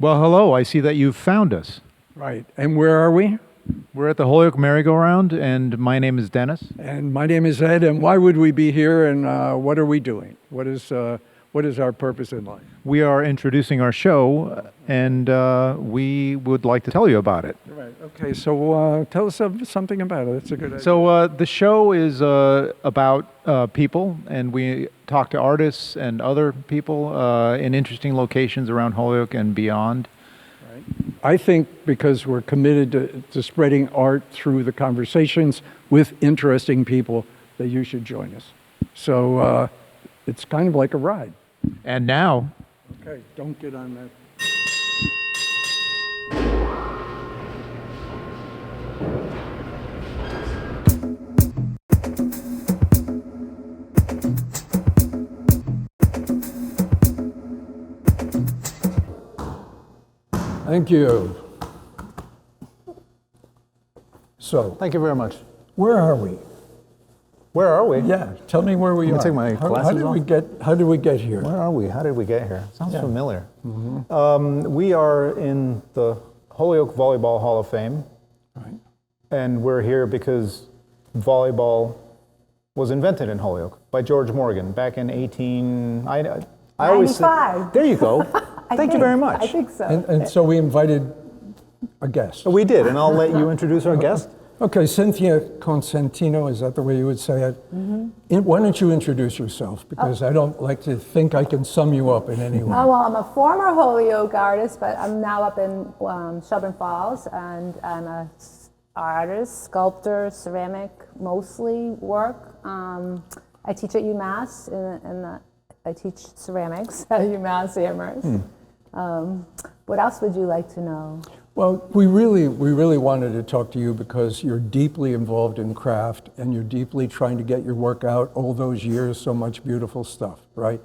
Well, hello. I see that you've found us. Right. And where are we? We're at the Holyoke merry-go-round, and my name is Dennis. And my name is Ed. And why would we be here? And what are we doing? What is our purpose in life? We are introducing our show, and we would like to tell you about it. Right. Okay. So tell us something about it. That's a good idea. So the show is about people, and we talk to artists and other people in interesting locations around Holyoke and beyond. I think because we're committed to spreading art through the conversations with interesting people, that you should join us. So it's kind of like a ride. And now... Okay, don't get on that. Thank you. So, Thank you very much. where are we? Where are we? Yeah, tell me where we Let me are. take my How glasses did off. how did we get here? Where are we? How did we get here? Sounds Yeah. familiar. We are in the Holyoke Volleyball Hall of Fame, Right. and we're here because volleyball was invented in Holyoke by George Morgan back in 18... I always say, 95. there you go. Thank you very much. I think so. And so we invited a guest. We did, and I'll let you introduce our guest. Okay, Cynthia Consentino, is that the way you would say it? Why don't you introduce yourself? Because I don't like to think I can sum you up in any way. Oh, well, I'm a former Holyoke artist, but I'm now up in Shelburne Falls, and I'm a artist, sculptor, ceramic, mostly work. I teach at UMass, I teach ceramics at UMass Amherst. What else would you like to know? Well, we really wanted to talk to you because you're deeply involved in craft and you're deeply trying to get your work out all those years, so much beautiful stuff, right?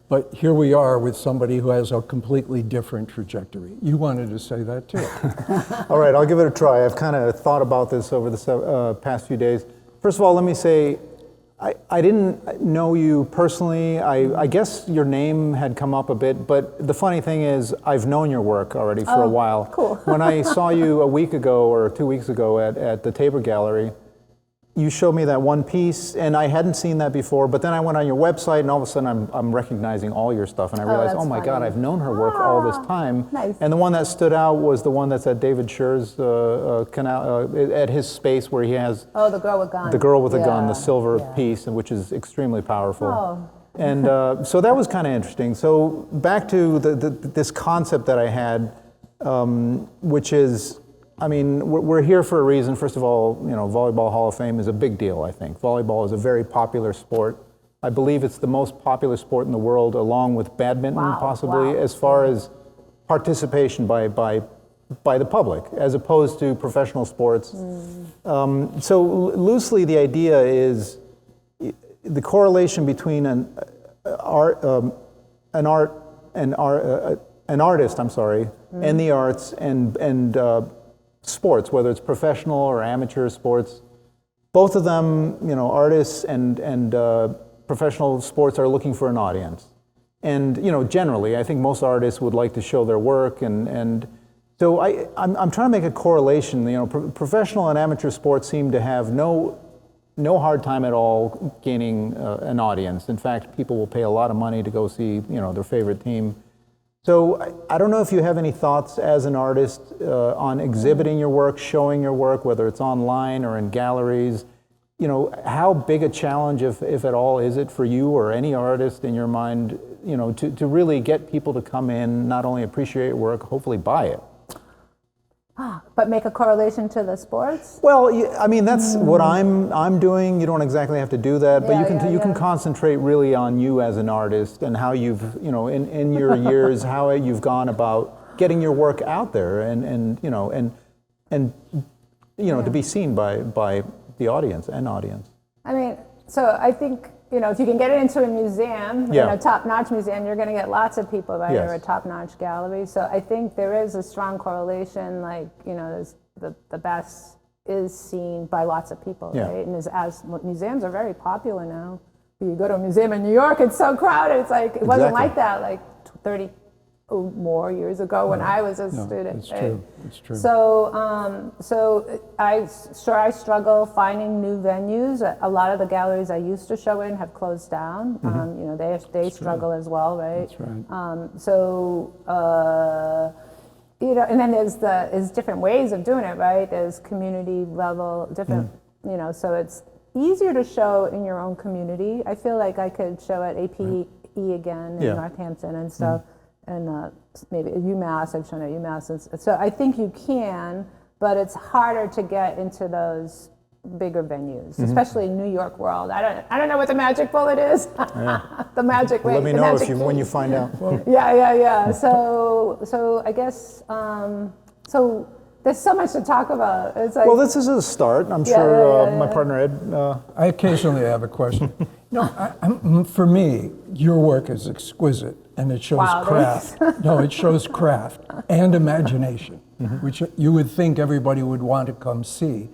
But here we are with somebody who has a completely different trajectory. You wanted to say that too. All right, I'll give it a try. I've kind of thought about this over the past few days. First of all, let me say, I didn't know you personally. I guess your name had come up a bit, but the funny thing is I've known your work already for a while. Cool. When I saw you a week ago or 2 weeks ago at the Tabor Gallery, you showed me that one piece, and I hadn't seen that before, but then I went on your website, and all of a sudden I'm recognizing all your stuff, and I realized, that's oh my funny. God, I've known her work all this time. Nice. And the one that stood out was the one that's at David Scher's canal, at his space where he has Oh, the girl with gun. the girl with a gun, the Yeah, silver yeah. piece, which is extremely powerful. Oh. And so that was kind of interesting. So back to this concept that I had, which is, I mean, we're here for a reason. First of all, Volleyball Hall of Fame is a big deal, I think. Volleyball is a very popular sport. I believe it's the most popular sport in the world, along with badminton, Wow, possibly, wow. as far as participation by the public, as opposed to professional sports. So loosely, the idea is the correlation between an artist, and the arts and sports, whether it's professional or amateur sports. Both of them, artists and professional sports are looking for an audience. And, generally, I think most artists would like to show their work. And so I'm trying to make a correlation. Professional and amateur sports seem to have no hard time at all gaining an audience. In fact, people will pay a lot of money to go see, their favorite team. So I don't know if you have any thoughts as an artist on exhibiting your work, showing your work, whether it's online or in galleries. How big a challenge, if at all, is it for you or any artist in your mind, to really get people to come in, not only appreciate your work, hopefully buy it? But make a correlation to the sports? Well, I mean, that's what I'm doing. You don't exactly have to do that, but you can concentrate really on you as an artist and how you've, in your years, how you've gone about getting your work out there and to be seen by the audience. I mean, so I think, if you can get it into a museum, Yeah. top-notch museum, you're going to get lots of people, right, Yes. or a top-notch gallery. So I think there is a strong correlation, there's the best is seen by lots of people, Yeah. right? And as museums are very popular now. You go to a museum in New York, it's so crowded. It's like, it wasn't Exactly. like that, 30 more years ago when I was a student. It's right? true. It's true. So I struggle finding new venues. A lot of the galleries I used to show in have closed down. You know, they struggle as well, right? That's right. You know, and then there's different ways of doing it, right? There's community level, different, you know, so it's easier to show in your own community. I feel like I could show at APE again in Northampton and stuff, and maybe at UMass. I've shown at UMass, and so I think you can, but it's harder to get into those bigger venues, especially in New York world. I don't know what the magic bullet is. The magic way. Let me know when you find out. Yeah. So I guess so. There's so much to talk about. It's like, Well, this is a start. I'm sure my partner Ed. I occasionally have a question. For me, your work is exquisite, and it shows craft. No, it shows craft and imagination, which you would think everybody would want to come see.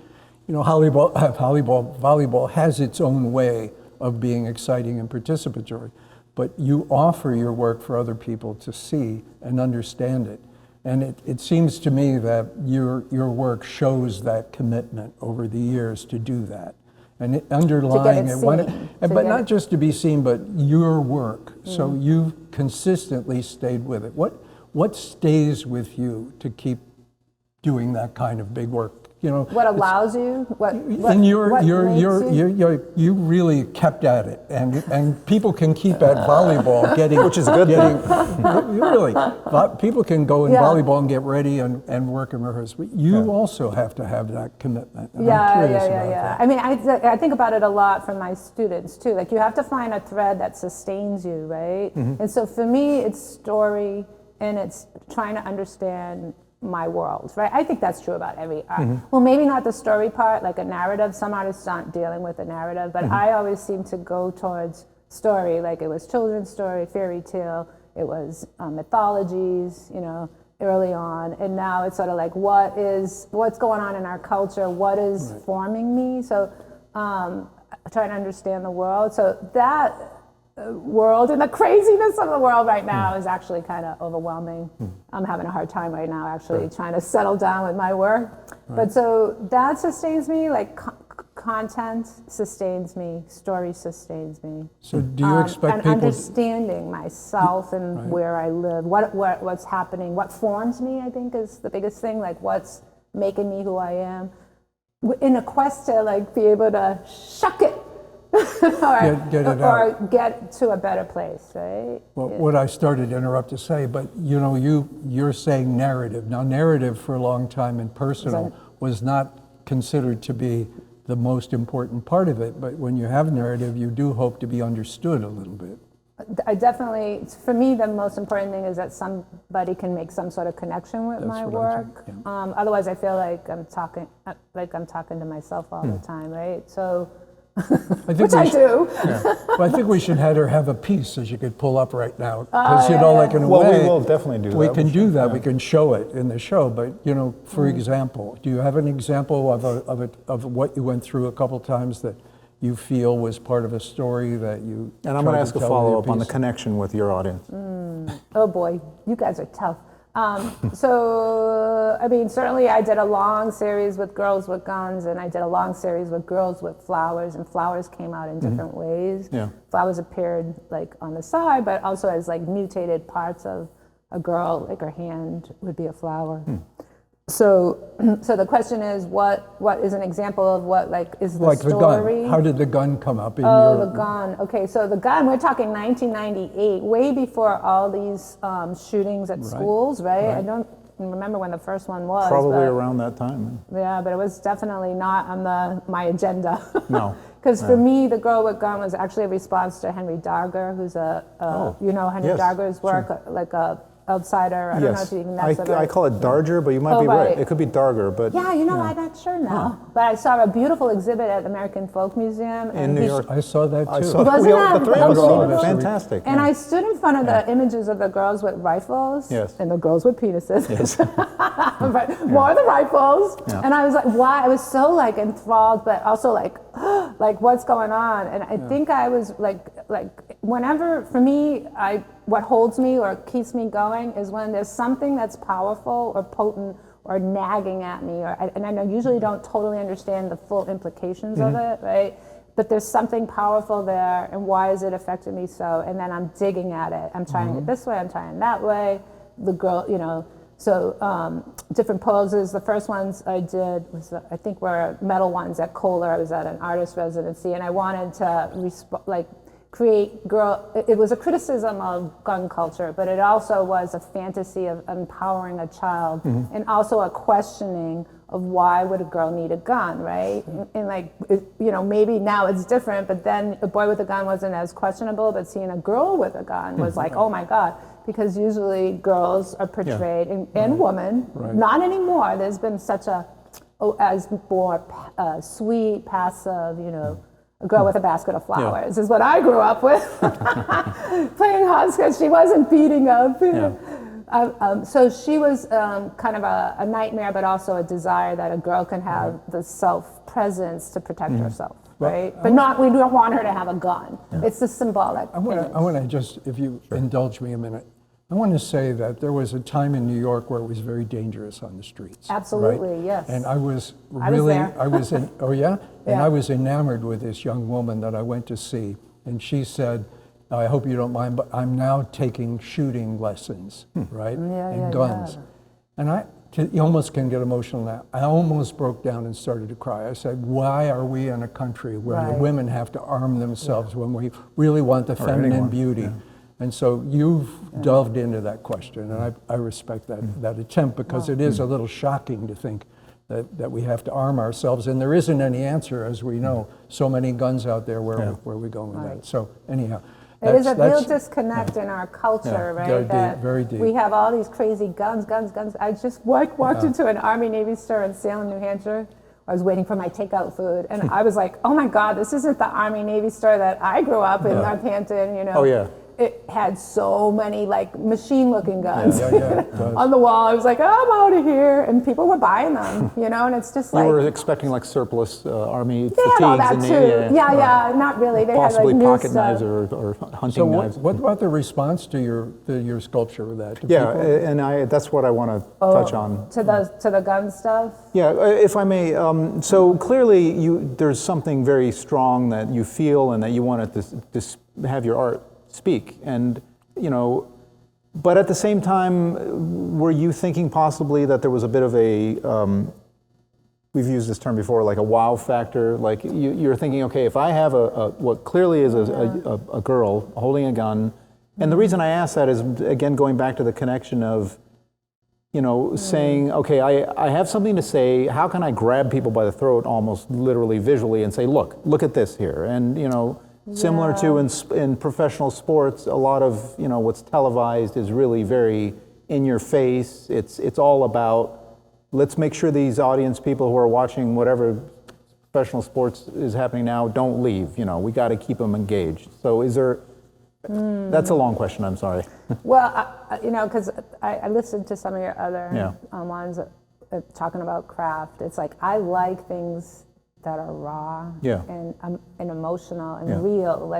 You know, volleyball has its own way of being exciting and participatory, but you offer your work for other people to see and understand it. And it seems to me that your work shows that commitment over the years to do that. And underlying it, but not just to be seen, but your work. So you've consistently stayed with it. What stays with you to keep doing that kind of big work? You know, what allows you? You really kept at it, and people can keep at volleyball, which is a good thing. Really, people can go in volleyball and get ready and work and rehearse. But you also have to have that commitment. And I'm curious about that. I mean, I think about it a lot for my students too. Like, you have to find a thread that sustains you, right? And so for me, it's story, and it's trying to understand my world, right? I think that's true about every art. Well, maybe not the story part, like a narrative. Some artists aren't dealing with a narrative, but I always seem to go towards story. Like, it was children's story, fairy tale, it was mythologies, you know, early on, and now it's sort of like what's going on in our culture, what is forming me. So trying to understand the world. So that world and the craziness of the world right now is actually kind of overwhelming. I'm having a hard time right now actually trying to settle down with my work. But so that sustains me, like content sustains me, story sustains me. So do you expect and people understanding myself and where I live, what's happening, what forms me, I think is the biggest thing, like what's making me who I am, in a quest to like be able to shuck it or get to a better place, right? Well, what I started to interrupt to say, but you know, you're saying narrative. Now, narrative for a long time in personal was not considered to be the most important part of it, but when you have narrative, you do hope to be understood a little bit. I definitely, for me, the most important thing is that somebody can make some sort of connection with my work. Otherwise, I feel like I'm talking to myself all the time, right? So. Which I do. Well, I think we should have a piece that you could pull up right now, because like in a way, we will definitely do that. We can do that. We can show it in the show. But you know, for example, do you have an example of what you went through a couple times that you feel was part of a story that you? And I'm going to ask a follow-up on the connection with your audience. Oh boy, you guys are tough. So, I mean, certainly I did a long series with Girls with Guns, and I did a long series with Girls with Flowers, and flowers came out in different ways. Flowers appeared like on the side, but also as like mutated parts of a girl, like her hand would be a flower. So the question is, what is an example of what like is the like story? The gun. How did the gun come up in the gun. Okay, so the gun, we're talking 1998, way before all these shootings at schools, right? I don't remember when the first one was. Probably around that time. Yeah, but it was definitely not on my agenda. No. Because for me, The Girl with Gun was actually a response to Henry Darger, who's you know Henry Darger's work, like a outsider. I don't know if you even I call it Darger, but you might be right. It could be Darger, but yeah, you know, I'm not sure now. But I saw a beautiful exhibit at the American Folk Museum in New York. I saw that too. Wasn't that the three of us saw it. unbelievable? Fantastic. And I stood in front of the images of the girls with rifles and the girls with penises. But more of the rifles. And I was like, wow, I was so like enthralled, but also like what's going on? And I think I was like whenever, for me, what holds me or keeps me going is when there's something that's powerful or potent or nagging at me, and I usually don't totally understand the full implications of it, right? But there's something powerful there, and why is it affecting me so? And then I'm digging at it. I'm trying it this way, I'm trying that way. The girl, so different poses. The first ones I did was, I think, were metal ones at Kohler. I was at an artist residency, and I wanted to create it was a criticism of gun culture, but it also was a fantasy of empowering a child, and also a questioning of why would a girl need a gun, right? And maybe now it's different, but then a boy with a gun wasn't as questionable, but seeing a girl with a gun was like, oh my God, because usually girls are portrayed, and women, not anymore. There's been such as more sweet, passive, a girl with a basket of flowers is what I grew up with. Playing hopscotch, she wasn't beating up. So she was kind of a nightmare, but also a desire that a girl can have the self-presence to protect herself, right? But we don't want her to have a gun. It's the symbolic. I want to just, if you indulge me a minute, I want to say that there was a time in New York where it was very dangerous on the streets. Absolutely, right? yes. And I was there. Oh yeah? And I was enamored with this young woman that I went to see, and she said, I hope you don't mind, but I'm now taking shooting lessons, right? And guns. And you almost can get emotional now. I almost broke down and started to cry. I said, why are we in a country where the women have to arm themselves when we really want the feminine beauty? Yeah. And so you've delved into that question, and I respect that attempt, because it is a little shocking to think that we have to arm ourselves, and there isn't any answer, as we know. So many guns out there, where are we going with that? So anyhow. It is a real disconnect in our culture, right? Very deep. We have all these crazy guns. I just walked into an Army-Navy store in Salem, New Hampshire. I was waiting for my takeout food, and I was like, oh my God, this isn't the Army-Navy store that I grew up in Northampton, Oh yeah. It had so many machine-looking guns on the wall. I was like, oh, I'm out of here, and people were buying them, and it's just You were expecting surplus Army fatigues. They had all that too. Not really. They possibly had pocket knives or hunting knives. So what about the response to your sculpture with that? And that's what I want to touch on. To the gun stuff? Yeah, if I may. So clearly there's something very strong that you feel and that you want to have your art speak, and but at the same time, were you thinking possibly that there was a bit of a we've used this term before, like a wow factor, like you're thinking, okay, if I have what clearly is a girl holding a gun, and the reason I ask that is, again, going back to the connection of saying, okay, I have something to say, how can I grab people by the throat, almost literally visually, and say, look at this here, and similar to in professional sports, a lot of what's televised is really very in your face. It's all about, let's make sure these audience people who are watching whatever professional sports is happening now don't leave. We got to keep them engaged. So is there? That's a long question. I'm sorry. Well, because I listened to some of your other ones talking about craft. It's like I like things that are raw and emotional and real,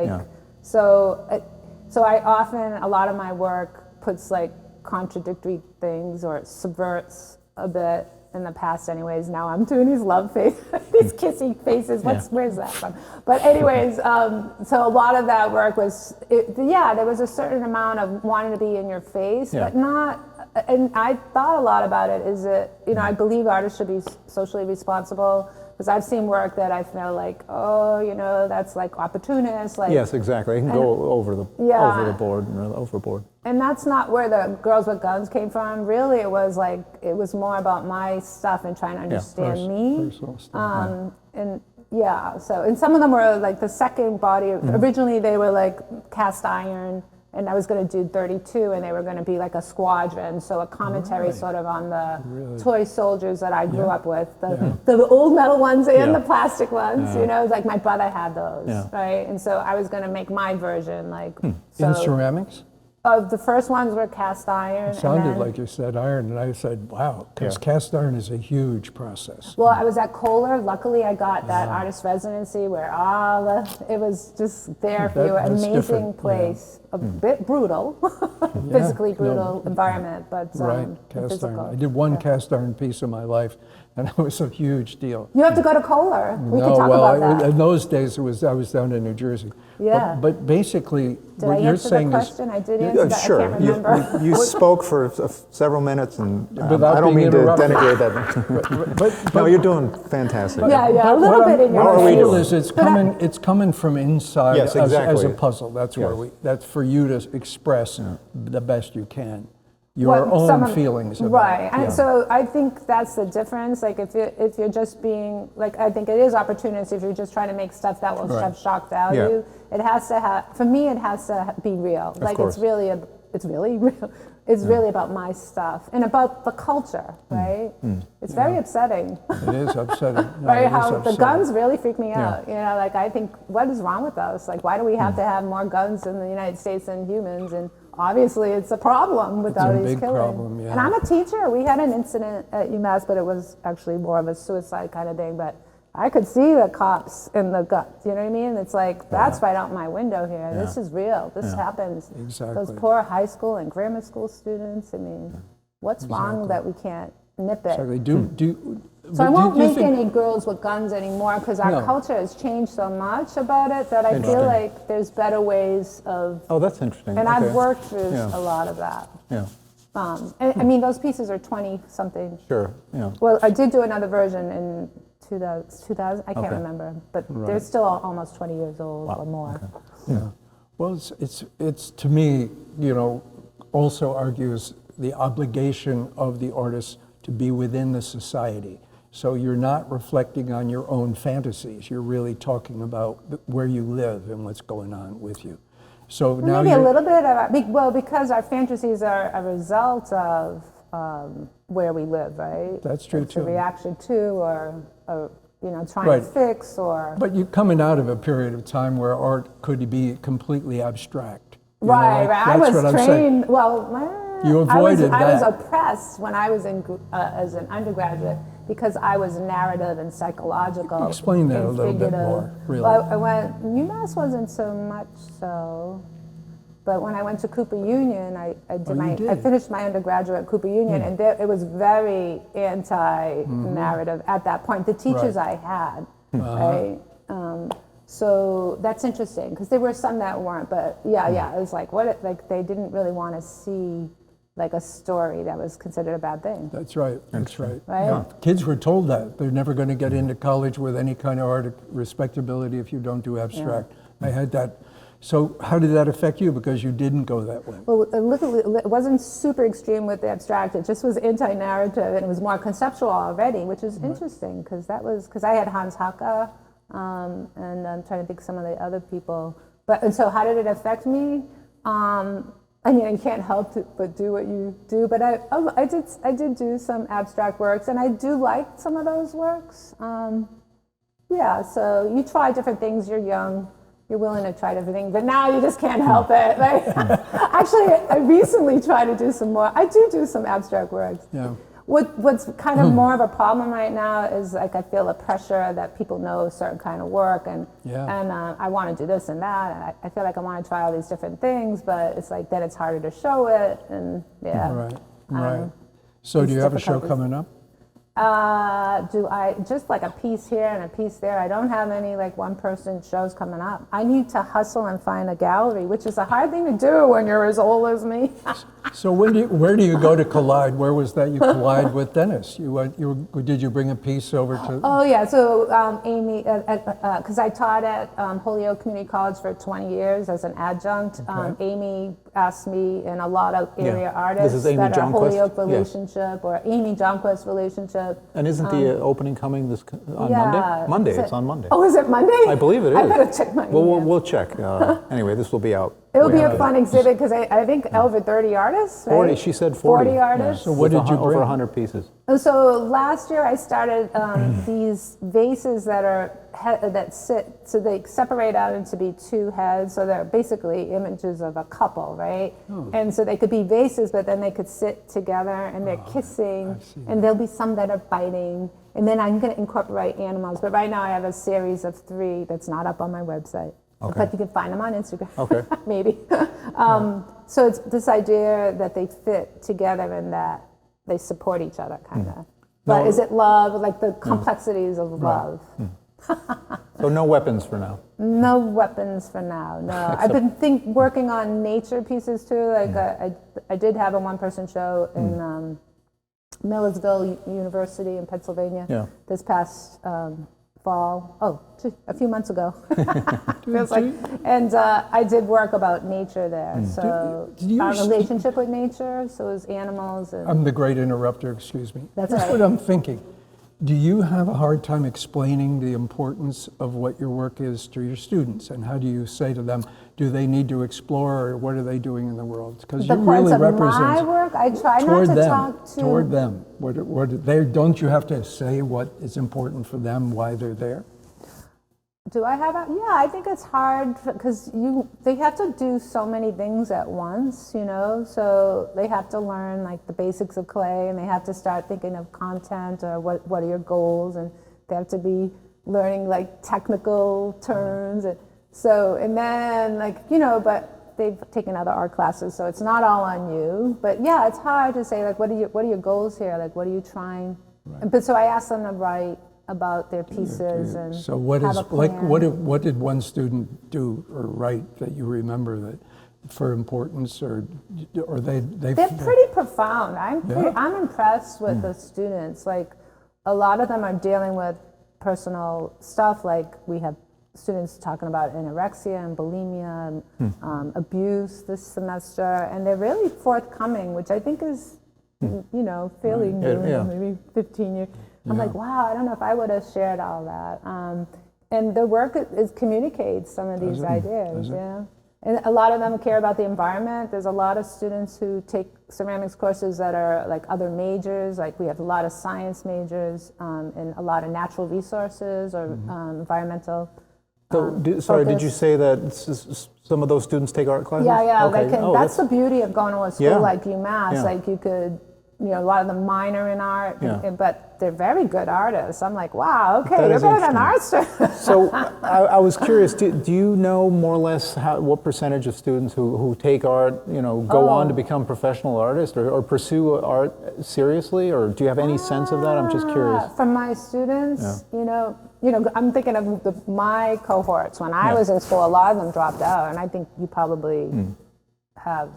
so I often, a lot of my work puts contradictory things or subverts a bit. In the past anyways, now I'm doing these love faces, these kissy faces, where's that from? But anyways, so a lot of that work was, there was a certain amount of wanting to be in your face, but not, and I thought a lot about it, is that, I believe artists should be socially responsible, because I've seen work that I feel like, that's opportunist. Yes, exactly. It can go over the board or overboard. And that's not where the Girls with Guns came from. Really, it was more about my stuff and trying to understand me. And some of them were the second body. Originally, they were cast iron. And I was going to do 32, and they were going to be a squadron, so a commentary sort of on the toy soldiers that I grew up with, the old metal ones and the plastic ones, it was my brother had those, right? And so I was going to make my version, in ceramics? The first ones were cast iron. It sounded and then, like you said iron, and I said, wow, because Yeah. cast iron is a huge process. well, I was at Kohler. Luckily, I got that artist residency where it was just there for you. That's Amazing different, place. A bit brutal, physically brutal environment, but Right, cast physical. iron. I did one cast iron piece in my life, and it was a huge deal. You have to go to Kohler. We No, can talk well, about that. in those days, I was down in New Jersey. Yeah. But basically, Did what I you're answer saying the is, question? I did answer that. I Sure. can't remember. You spoke for several minutes, and Without I don't being mean to interrupted. denigrate that. but No, you're doing fantastic. yeah, a But little what bit in your How are we feel doing? is it's coming from inside Yes, as exactly. a puzzle. That's where Yes. that's for you to express the best you can. What Your some own of- feelings about right. it. And Yeah. so I think that's the difference. Like if you're just being like, I think it is opportunist if you're just trying to make stuff that will Right. have shock value. It has to have, for me, it has to be real. Like course. it's really real. It's really about my stuff and about the culture, right? It's very upsetting. It is upsetting. No, Right, it is how the upsetting. guns really freak me out. You know, like I think, what is wrong with us? Like, why do we have to have more guns in the United States than humans? And obviously, it's a problem with all a these big killing. problem, yeah. And I'm a teacher. We had an incident at UMass, but it was actually more of a suicide kind of thing. But I could see the cops in the guts. You know what I mean? It's like that's right out my window here. This is real. This happens. Exactly. Those poor high school and grammar school students. I mean, what's wrong that we can't nip it? Exactly. So I but won't do you make think- any girls with guns anymore because our No. culture has changed so much about it that I feel Interesting. like there's better ways of. Oh, that's interesting. And Okay. I've worked through Yeah. a lot of that. Yeah, I mean, those pieces are 20 something. sure. Yeah. Well, I did do another version in 2000. I can't Okay. remember, but they're still almost 20 years old or more. Yeah. Well, it's to me, also argues the obligation of the artist to be within the society. So you're not reflecting on your own fantasies. You're really talking about where you live and what's going on with you. So now Maybe a you're, little bit of, because our fantasies are a result of where we live, right? That's true, it's too. a reaction to, or trying Right. to fix, or but you're coming out of a period of time where art could be completely abstract. You know, right. like, I that's was what I'm saying. trained. Well, You avoided I was that. oppressed when I was as an undergraduate because I was narrative and psychological. Explain that and a little bit figurative. more, really. Well, I went. UMass wasn't so much so. But when I went to Cooper Union, I did? finished my undergraduate at Cooper Union, and it was very anti-narrative at that point. The teachers Right. I had, right? So that's interesting because there were some that weren't, but yeah, it was like like they didn't really want to see like a story that was considered a bad thing. That's right. That's right. Right? Yeah. Kids were told that they're never going to get into college with any kind of art respectability if you don't do abstract. I had that. So how did that affect you? Because you didn't go that way. Well, it wasn't super extreme with the abstract. It just was anti-narrative, and it was more conceptual already, which is interesting because I had Hans Hacke, and I'm trying to think of some of the other people. And so how did it affect me? I mean, you can't help but do what you do. But I did do some abstract works, and I do like some of those works. Yeah. So you try different things. You're young. You're willing to try everything, but now you just can't help it. Right? Actually, I recently tried to do some more. I do some abstract works. Yeah. What's kind of more of a problem right now is like I feel a pressure that people know a certain kind of work, and I want to do this and that, and I feel like I want to try all these different things, but it's like then it's harder to show it, and Right. So do you have a show coming up? Do I just like a piece here and a piece there? I don't have any like one-person shows coming up. I need to hustle and find a gallery, which is a hard thing to do when you're as old as me. So where do you go to collide? Where was that you collide with Dennis? Did you bring a piece over to? Oh yeah, so Amy, because I taught at Holyoke Community College for 20 years as an adjunct. Amy asked me and a lot of area artists This is Amy that are Jonquist? Holyoke Yeah. relationship or Amy Jonquist relationship. And isn't the opening coming on yeah. Monday? Monday, Is it- it's on Monday. Oh, is it Monday? I believe it is. I better check my Well, email. we'll check. Anyway, this will be out It'll be a fun exhibit because I think over 30 artists, right? 40, she said 40. 40 artists. So what did you Over bring? 100 pieces. And so last year I started these vases that sit, so they separate out into be two heads, so they're basically images of a couple, right? And so they could be vases, but then they could sit together and they're kissing, and there'll be some that are biting, and then I'm going to incorporate animals. But right now I have a series of 3 that's not up on my website. Okay. But you can find them on Instagram. Okay. Maybe. So it's this idea that they fit together and that they support each other, kind of. But No. is it love? Like the complexities of love. So no weapons for now. No weapons for now. No, I've been working on nature pieces too. Like I did have a one-person show in Millersville University in Pennsylvania this past fall. A few months ago. Feels like, and I did work about nature there. So our relationship with nature. So it was animals and. I'm the great interrupter, excuse me. That's That's all what right. I'm thinking. Do you have a hard time explaining the importance of what your work is to your students? And how do you say to them, do they need to explore, or what are they doing in the world? Because you The parts really of represent my work, I try not toward to them, talk to. toward them. What they don't you have to say what is important for them, why they're there? Do I have a? Yeah, I think it's hard because they have to do so many things at once, you know. So they have to learn like the basics of clay, and they have to start thinking of content or what are your goals, and they have to be learning like technical terms, and then like but they've taken other art classes, so it's not all on you. But yeah, it's hard to say like what are your goals here? Like what are you trying? Right. But so I asked them to write about their pieces and so what have is a plan. what did one student do or write that you remember that for importance, or they're pretty profound. I'm impressed with the students. Like a lot of them are dealing with personal stuff. Like we have students talking about anorexia and bulimia and abuse this semester, and they're really forthcoming, which I think is fairly new, maybe 15 years. I'm like, wow, I don't know if I would have shared all that. And the work communicates some of these ideas, yeah. And a lot of them care about the environment. There's a lot of students who take ceramics courses that are like other majors. Like we have a lot of science majors and a lot of natural resources or environmental. Sorry, did you say that some of those students take art classes? Yeah, Okay. they can. That's the beauty of going to a school like UMass. Yeah. Like you could. A lot of them minor in art, but they're very good artists. I'm like, wow, okay, That you're is better than art students. So I was curious, do you know more or less what percentage of students who take art, go on to become professional artists or pursue art seriously, or do you have any sense of that? I'm just curious. From my students, I'm thinking of my cohorts. When I was in school, a lot of them dropped out, and I think you probably have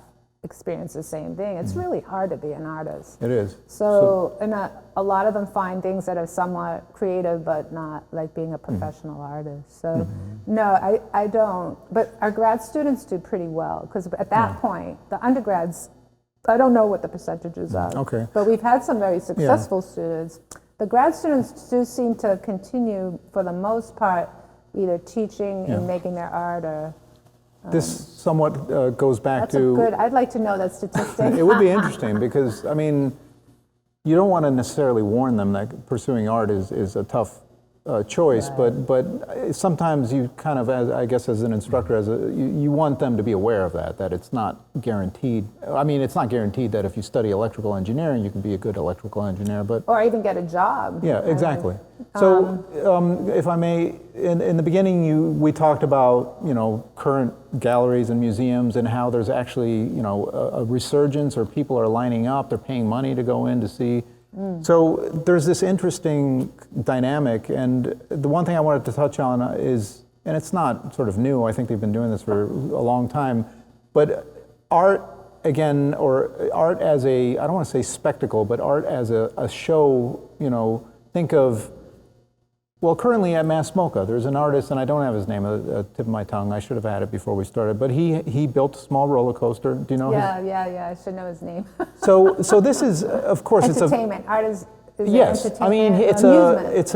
experience the same thing. It's really hard to be an artist. It is. So and a lot of them find things that are somewhat creative, but not like being a professional artist. So no, I don't. But our grad students do pretty well because at that point, the undergrads, I don't know what the percentages are. Okay. But we've had some very successful students. The grad students do seem to continue, for the most part, either teaching and making their art or. This somewhat goes back That's to. I'd like to know that statistic. It would be interesting because, I mean, you don't want to necessarily warn them that pursuing art is a tough choice, but sometimes you kind of, as an instructor, you want them to be aware of that it's not guaranteed. I mean, it's not guaranteed that if you study electrical engineering, you can be a good electrical engineer, but. Or even get a job. Yeah, exactly. So, if I may, in the beginning, we talked about current galleries and museums and how there's actually a resurgence, or people are lining up, they're paying money to go in to see. So there's this interesting dynamic, and the one thing I wanted to touch on is, and it's not sort of new. I think they've been doing this for a long time, but art. Again, or art as I don't want to say spectacle, but art as a show, think of, well, currently at Mass MoCA, there's an artist, and I don't have his name at the tip of my tongue. I should have had it before we started, but he built a small roller coaster. Do you know him? Yeah, I should know his name. So this is, of course, entertainment. Art is yes. entertainment. I mean, amusement. it's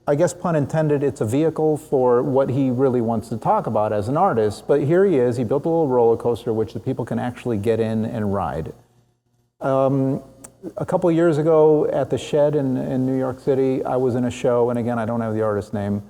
a I guess pun intended, it's a vehicle for what he really wants to talk about as an artist. But here he is, he built a little roller coaster which the people can actually get in and ride. A couple of years ago at the Shed in New York City, I was in a show, and again, I don't have the artist's name,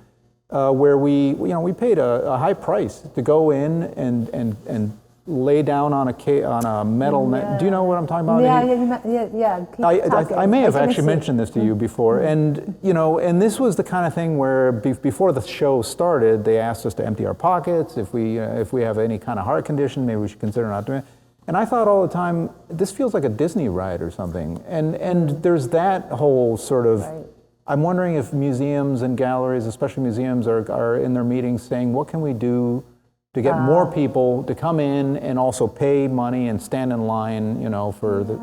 where we paid a high price to go in and lay down on a metal net. Do you know what I'm talking about? Yeah. Keep talking. I may have actually mentioned this to you before, and and this was the kind of thing where before the show started, they asked us to empty our pockets. If we have any kind of heart condition, maybe we should consider not doing it. And I thought all the time, this feels like a Disney ride or something. And there's that whole sort of. Right. I'm wondering if museums and galleries, especially museums, are in their meetings saying, what can we do to get more people to come in and also pay money and stand in line, for the.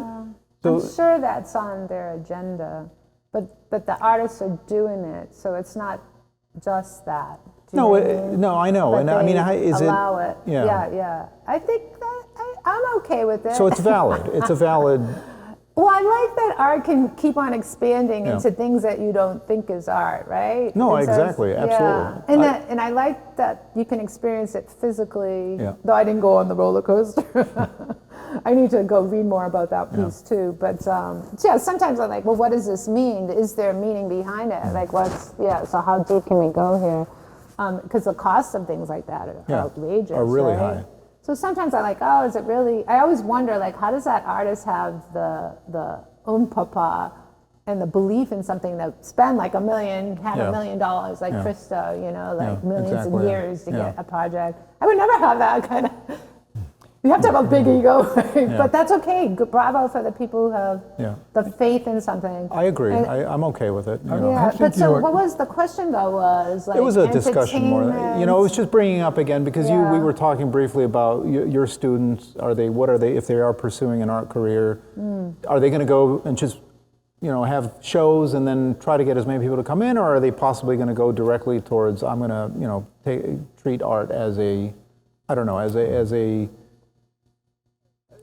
So, I'm sure that's on their agenda, but the artists are doing it, so it's not just that. No, I know, but and I mean, is allow it? Yeah. I think that I'm okay with it. So it's valid. It's a valid. Well, I like that art can keep on expanding into things that you don't think is art, right? No, exactly, absolutely. Yeah. And I like that you can experience it physically, though I didn't go on the roller coaster. I need to go read more about that piece too. But sometimes I'm like, well, what does this mean? Is there a meaning behind it? Like so how deep can we go here? Because the cost of things like that are outrageous. Are really right? high. So sometimes I'm like, oh, is it really? I always wonder, like, how does that artist have the papa and the belief in something that spend like $1 million, had $1 million, like Krista, millions of years to get a project. I would never have that kind of. You have to have a big ego, but that's okay. Good, bravo for the people who have the faith in something. I agree. I'm okay with it. But so what was the question though? Was like it was a discussion more. It was just bringing up again because we were talking briefly about your students. What are they if they are pursuing an art career? Are they going to go and just have shows and then try to get as many people to come in, or are they possibly going to go directly towards I'm going to treat art as a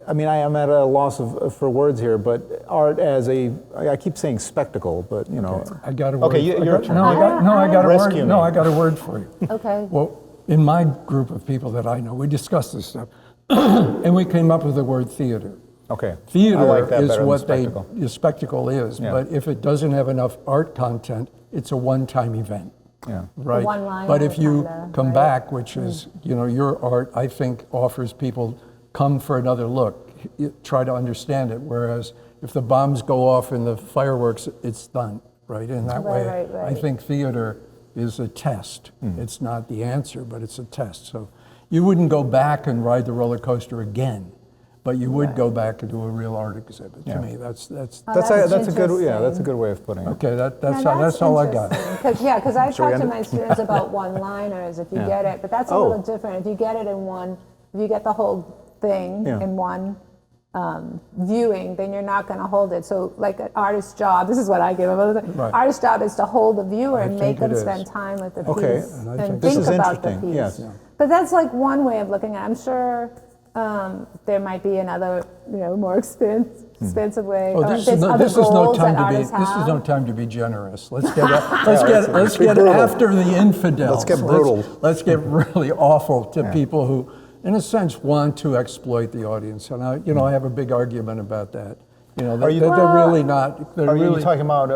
I mean, I am at a loss for words here, but art as I keep saying spectacle, but I got a word. Okay, your turn. I got a word. No, I got a word for you. Okay. Well, in my group of people that I know, we discussed this stuff, and we came up with the word theater. Okay. Theater I like that is better what spectacle. the spectacle is, but if it doesn't have enough art content, it's a one-time event. Yeah. Right. One-liner But if you kinda, come back, which is your art, I think offers people. Come for another look, try to understand it. Whereas if the bombs go off in the fireworks, it's done, right? In that way, I think theater is a test. It's not the answer, but it's a test. So you wouldn't go back and ride the roller coaster again, but you would go back and do a real art exhibit. To me, that's a good way of putting it. Okay, that's all I got. Because I talk to my students about one-liners if you get it, but that's a little different. If you get it in one, if you get the whole thing in one viewing, then you're not going to hold it. So like an artist's job, this is what I give them. Artist's job is to hold the viewer and make them spend time with the piece and think about the piece. Yes. But that's like one way of looking at it. I'm sure there might be another, more expensive way. Oh, this is no time to be generous. Let's get after the infidels. Let's get brutal. Let's get really awful to people who, in a sense, want to exploit the audience. And I have a big argument about that. They're really not. Are you talking about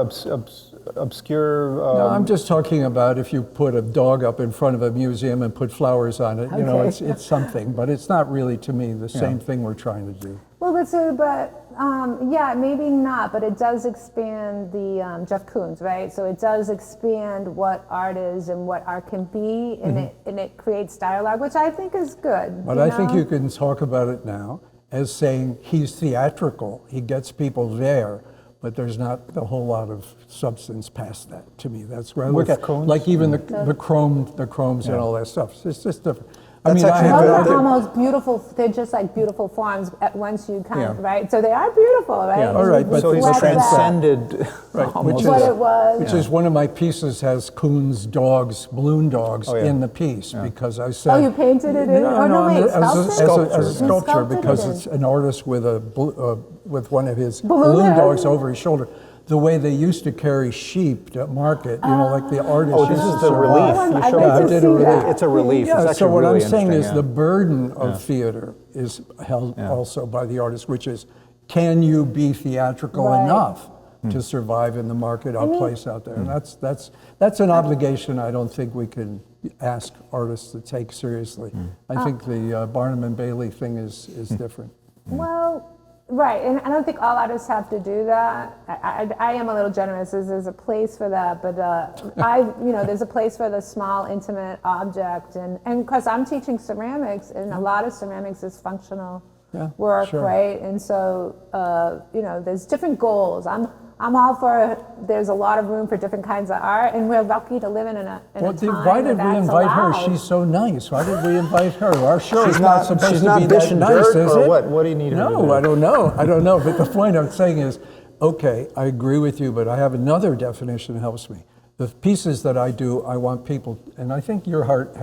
obscure? No, I'm just talking about if you put a dog up in front of a museum and put flowers on it. It's something, but it's not really, to me, the same thing we're trying to do. Well, maybe not, but it does expand the Jeff Koons, right? So it does expand what art is and what art can be, and it creates dialogue, which I think is good. But I think you can talk about it now as saying he's theatrical, he gets people there, but there's not a whole lot of substance past that. To me, that's where I look at. Like even the chromes and all that stuff. It's just different. Those are almost beautiful. They're just like beautiful forms once you right? So they are beautiful, right? Yeah. All right, but so he's transcended, which is one of my pieces has Koons dogs, balloon dogs in the piece because I said. Oh, you painted it in? As a sculpture because it's an artist with a with one of his Balloon balloon head. dogs over his shoulder. The way they used to carry sheep to market, like the artists. Oh, this used is to the survive. relief. I'd You like show to I did see a relief. that. It's a relief. Yeah, It's so actually what really I'm saying is interesting, the burden of theater is held also by the artist, which is, can you be theatrical Right. enough to survive in the market or place out there? And that's an obligation I don't think we can ask artists to take seriously. I think the Barnum and Bailey thing is different. Well, right, and I don't think all artists have to do that. I am a little generous. There's a place for that, but there's a place for the small, intimate object, and because I'm teaching ceramics, and a lot of ceramics is functional work, sure. right? And so there's different goals. I'm all for. There's a lot of room for different kinds of art, and we're lucky to live in a Well, time why did where we that's invite her? allowed. She's so nice. Why did we invite her? Our show is She's not not- supposed she's to not be that dishing nice, dirt, is or it? what? What do you need her to No, do? I don't know. I don't know. But the point I'm saying is, okay, I agree with you, but I have another definition that helps me. The pieces that I do, I want people, and I think your heart,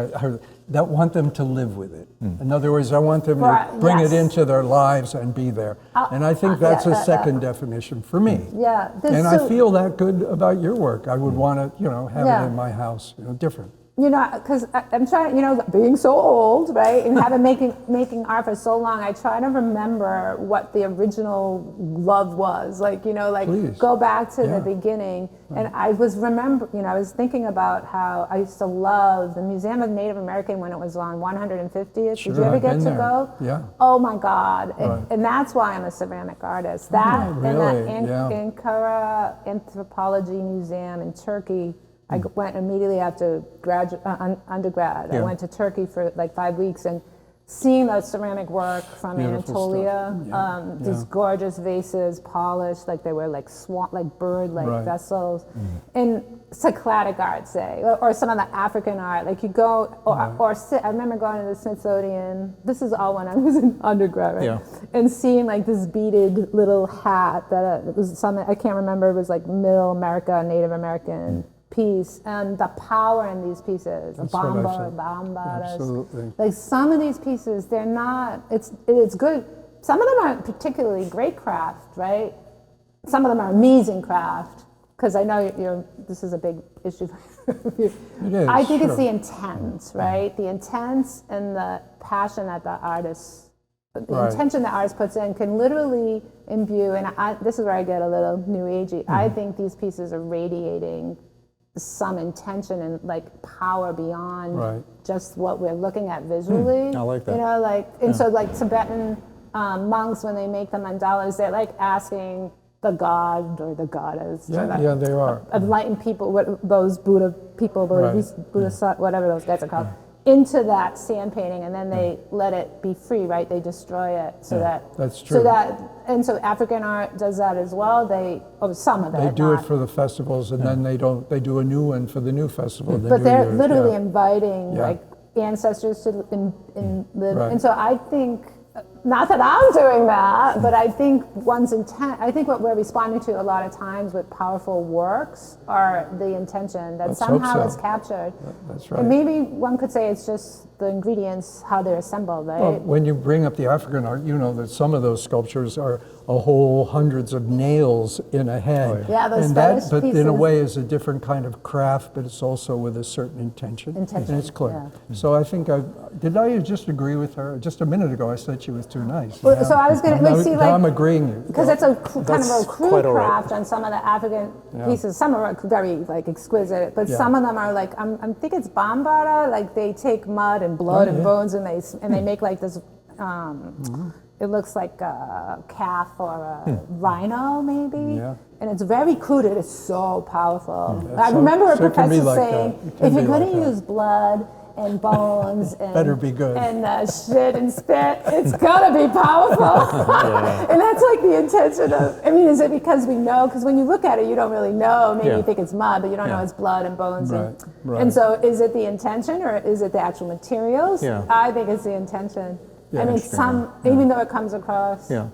that want them to live with it. In other words, I want them to Right, bring it yes. into their lives and be there. And I think that's a second definition for me. Yeah, And I feel that good about your work. I would want to, have Yeah. it in my house, different. Because I'm trying, being so old, right, and having making art for so long, I try to remember what the original love was. Please. Go back to Yeah. the beginning. And I was I was thinking about how I used to love the Museum of Native American when it was on 150th. Sure, Did you ever I've get been to there. go? Yeah. Oh my God! Right. And that's why I'm a ceramic artist. That and really? the Yeah. Ankara Anthropology Museum in Turkey. I went immediately after undergrad. I went to Turkey for like 5 weeks and seeing the ceramic work from Beautiful Anatolia, stuff. these gorgeous vases, polished like they were like bird-like Right. vessels, and Cycladic art, say, or some of the African art. Like you go, I remember going to the Smithsonian. This is all when I was in undergrad, right? Yeah. And seeing like this beaded little hat that it was I can't remember. It was like Middle America, Native American piece, and the power in these pieces, That's what I've Bamba, said. Bambadas. Absolutely. Like some of these pieces, they're not. It's good. Some of them aren't particularly great craft, right? Some of them are amazing craft. Because I know this is a big issue for you. It is, I think it's sure. the intent, right? The intent and the passion that the artist, the Right. intention the artist puts in can literally imbue, and this is where I get a little new agey. I think these pieces are radiating some intention and like power beyond Right. just what we're looking at visually. I like that. So like Tibetan monks, when they make the mandalas, they're like asking the god or the goddess, Yeah, they are. enlightened people, what those Buddha people, Buddha, whatever those guys are called, into that sand painting, and then they let it be free, right? They destroy it so that That's true. So African art does that as well. Some of it. They do it not- for the festivals, and then they do a new one for the new festival. but they're literally yeah. inviting Yeah. like ancestors to live, Right. and so I think. Not that I'm doing that, but I think one's intent. I think what we're responding to a lot of times with powerful works are the intention that Let's hope somehow so. is captured. That's right. And maybe one could say it's just the ingredients, how they're assembled, right? Well, when you bring up the African art, you know that some of those sculptures are a whole hundreds of nails in a head. Yeah, those and fetish but in a pieces. way is a different kind of craft, but it's also with a certain intention. Intention, And it's clear. yeah. So I think did I just agree with her? Just a minute ago I said she was too nice. Well, so I was going now, to see now like. I'm agreeing you. Because it's kind That's of a crude quite all right. craft on some of the African pieces. Some are very like exquisite, but Yeah. some of them are like I think it's Bambara. Like they take mud and blood and yeah. bones and they make like this. It looks like a calf or a rhino maybe, Yeah. and it's very crude. It is so powerful. Yeah, I so- remember a so it can be professor like saying, that. It can if you're be going like to that. use blood and bones and Better be good. and shit and spit, it's gonna be powerful. And that's like the intention of. I mean, is it because we know? Because when you look at it, you don't really know. Maybe Yeah. you think it's mud, but you don't know Yeah. it's blood and bones. Right. And so, is it the intention or is it the actual materials? Yeah. I think it's the intention. Yeah, I mean, sure. even though it comes across. Yeah.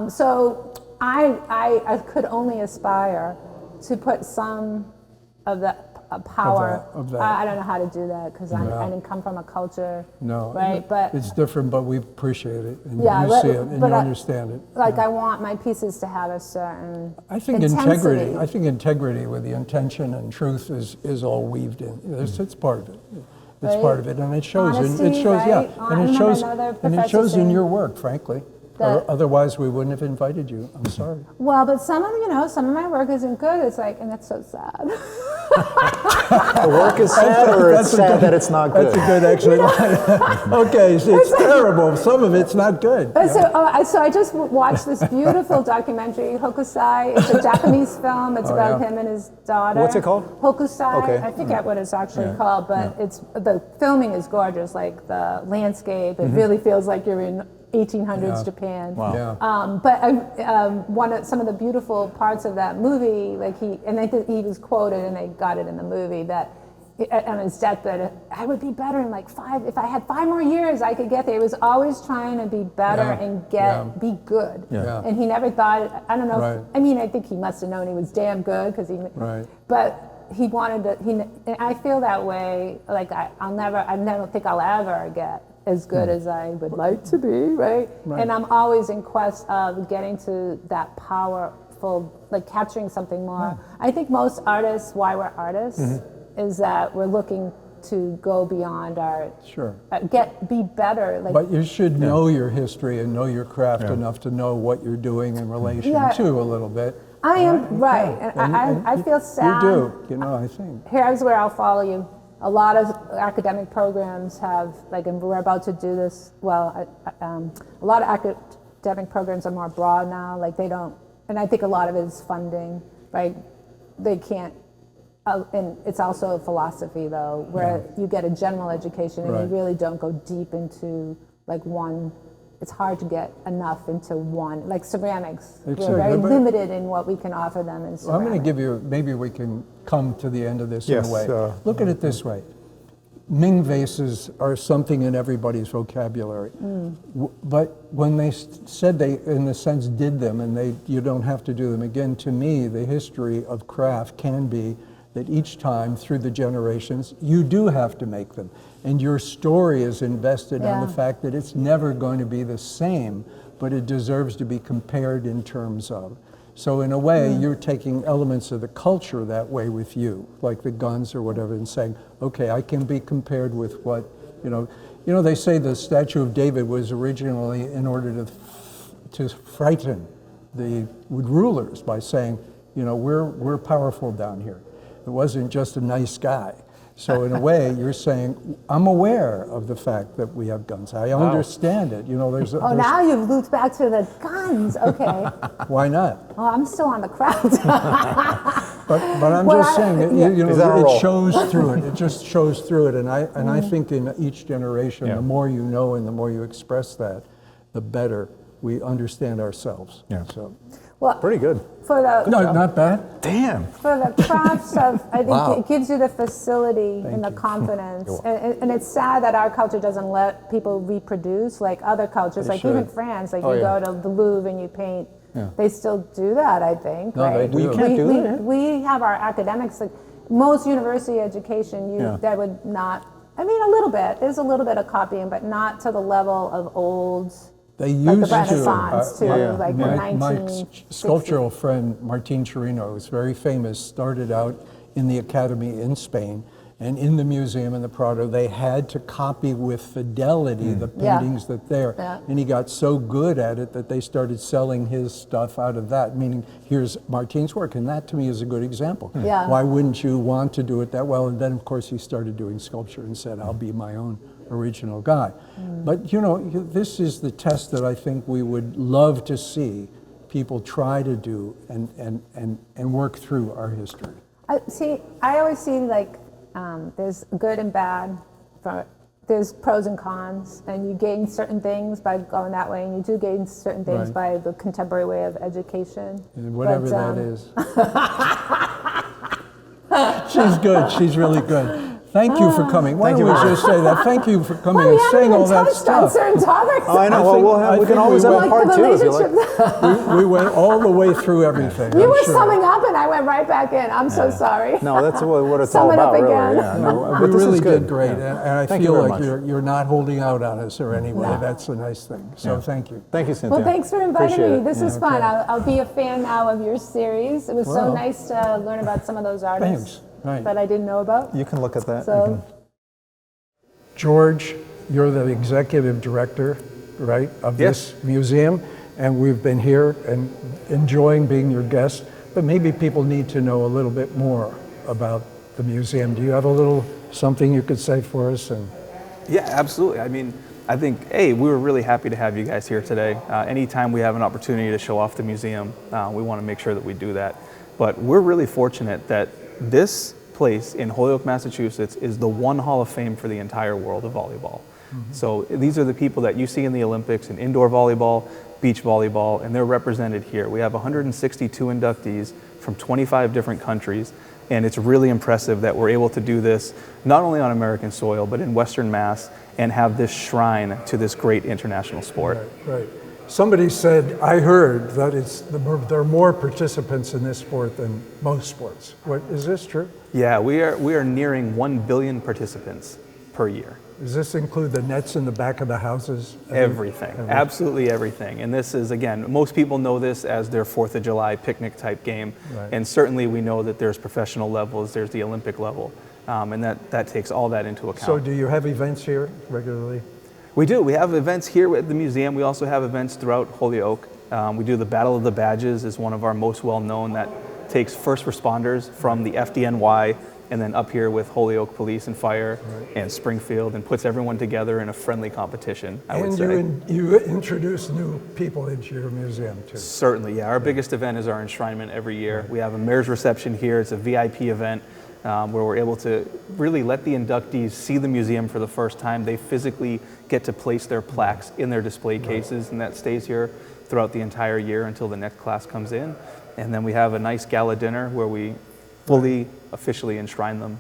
So I could only aspire to put some of a power. Of that. I don't know how to do that because I didn't come from a culture. No, right, but it's different, but we appreciate it, and yeah, you see it, and you understand it. Like I want my pieces to have a certain I think intensity. I think integrity with the intention and truth is all weaved in. It's part of it. It's part of it, and it shows. Honesty, and it shows, right? and it shows in your work, frankly. Otherwise, we wouldn't have invited you. I'm sorry. Well, but some of my work isn't good. It's like, and that's so sad. The work is sad, or it's sad that it's not good? That's a good actually line. Okay, so it's terrible. Some of it's not good. So I just watched this beautiful documentary, Hokusai. It's a Japanese film. It's about him and his daughter. What's it called? Hokusai. Okay. I forget what it's actually called, but the filming is gorgeous. Like the landscape, it really feels like you're in 1800s Japan. Wow. Yeah. But some of the beautiful parts of that movie, like he was quoted, and they got it in the movie, that on his deathbed, I would be better in like if I had 5 more years, I could get there. He was always trying to be better and be good. Yeah. And he never thought, I don't know, Right. I think he must have known he was damn good but he wanted to, and I feel that way, like I never think I'll ever get as good as I would like to be, right? And I'm always in quest of getting to that powerful, like capturing something more. I think most artists, why we're artists, is that we're looking to go beyond our, be better. Like, but you should know your history and know your craft enough to know what you're doing in relation to a little bit. I am, right, and I feel sad. You do, I think. Here's where I'll follow you. A lot of academic programs have, like, and we're about to do this, a lot of academic programs are more broad now, like they don't, and I think a lot of it is funding, right? They can't, and it's also a philosophy though, where you get a general education and you really don't go deep into like one. It's hard to get enough into one, like ceramics. We're very limited in what we can offer them in ceramics. Well, I'm going to give you, maybe we can come to the end of this in a way. Look at it this way. Ming vases are something in everybody's vocabulary. But when they said they, in a sense, did them, and you don't have to do them again, to me, the history of craft can be that each time through the generations, you do have to make them. And your story is invested on the fact that it's never going to be the same, but it deserves to be compared in terms of. So in a way, you're taking elements of the culture that way with you, like the guns or whatever, and saying, okay, I can be compared with what, they say the Statue of David was originally in order to frighten the rulers by saying, we're powerful down here. It wasn't just a nice guy. So in a way, you're saying, I'm aware of the fact that we have guns. I understand it. There's now you've looped back to the guns. Okay. Why not? Oh, I'm still on the craft. but I'm just saying, it shows through it. It just shows through it. And I think in each generation, the more you know and the more you express that, the better we understand ourselves. Yeah. So. Well, pretty good. No, not bad. Damn. For the crafts of, I think it gives you the facility and the confidence. And it's sad that our culture doesn't let people reproduce like other cultures, like even France, like you go to the Louvre and you paint. They still do that, I think, right? They do. You can't do that. We have our academics, like most university education, that would not, a little bit, there's a little bit of copying, but not to the level of old. They used the Renaissance like the 1960s. My sculptural friend, Martin Chirino, who's very famous, started out in the academy in Spain, and in the museum in the Prado, they had to copy with fidelity the paintings that there. And he got so good at it that they started selling his stuff out of that, meaning here's Martin's work, and that to me is a good example. Why wouldn't you want to do it that well? And then, of course, he started doing sculpture and said, I'll be my own original guy. But this is the test that I think we would love to see people try to do and work through our history. I always see like there's good and bad, there's pros and cons, and you gain certain things by going that way, and you do gain certain things by the contemporary way of education. And whatever that is. She's good, she's really good. Thank you for coming. Why Thank don't you we very just say that? Thank you for coming Well, we and haven't saying even all that touched on stuff. certain topics. Oh, I know. I think- Well, I we can think always we have a went- part the two if you like. relationship. We went all the way through everything. You I'm were sure. summing up and I went right back in. I'm so sorry. No, that's what it's Sum all it up about, really. again. Yeah, no, We but this really is good. did great, Yeah. and I Thank you feel very like much. you're not holding out on us or any way. No. That's a nice thing. So thank you. Thank you, Cynthia. Well, thanks for inviting Appreciate me. it. This was fun. okay. I'll be a fan now of your series. It was so Well, nice to learn about some of those artists Thanks. Right. that I didn't know about. You can look at that. You So, can- George, you're the executive director, right, of this museum, and we've been here and enjoying being your guest, but maybe people need to know a little bit more about the museum. Do you have a little something you could say for us? And Yeah, absolutely. I mean, I think, we were really happy to have you guys here today. Anytime we have an opportunity to show off the museum, we want to make sure that we do that. But we're really fortunate that this place in Holyoke, Massachusetts is the one Hall of Fame for the entire world of volleyball. So these are the people that you see in the Olympics in indoor volleyball, beach volleyball, and they're represented here. We have 162 inductees from 25 different countries, and it's really impressive that we're able to do this not only on American soil, but in Western Mass, and have this shrine to this great international sport. right. Somebody said, I heard that there are more participants in this sport than most sports. Is this true? Yeah, we are nearing 1 billion participants per year. Does this include the nets in the back of the houses? Everything, absolutely everything. And this is, again, most people know this as their 4th of July picnic type game. Right. And certainly we know that there's professional levels, there's the Olympic level, and that takes all that into account. So do you have events here regularly? We do. We have events here at the museum. We also have events throughout Holyoke. We do the Battle of the Badges is one of our most well-known that takes first responders from the FDNY and then up here with Holyoke Police and Fire and Springfield and puts everyone together in a friendly competition, I would say. And you introduce new people into your museum too. Certainly, yeah. Our biggest event is our enshrinement every year. We have a mayor's reception here. It's a VIP event where we're able to really let the inductees see the museum for the first time. They physically get to place their plaques in their display cases, and that stays here throughout the entire year until the next class comes in. And then we have a nice gala dinner where we fully officially enshrine them.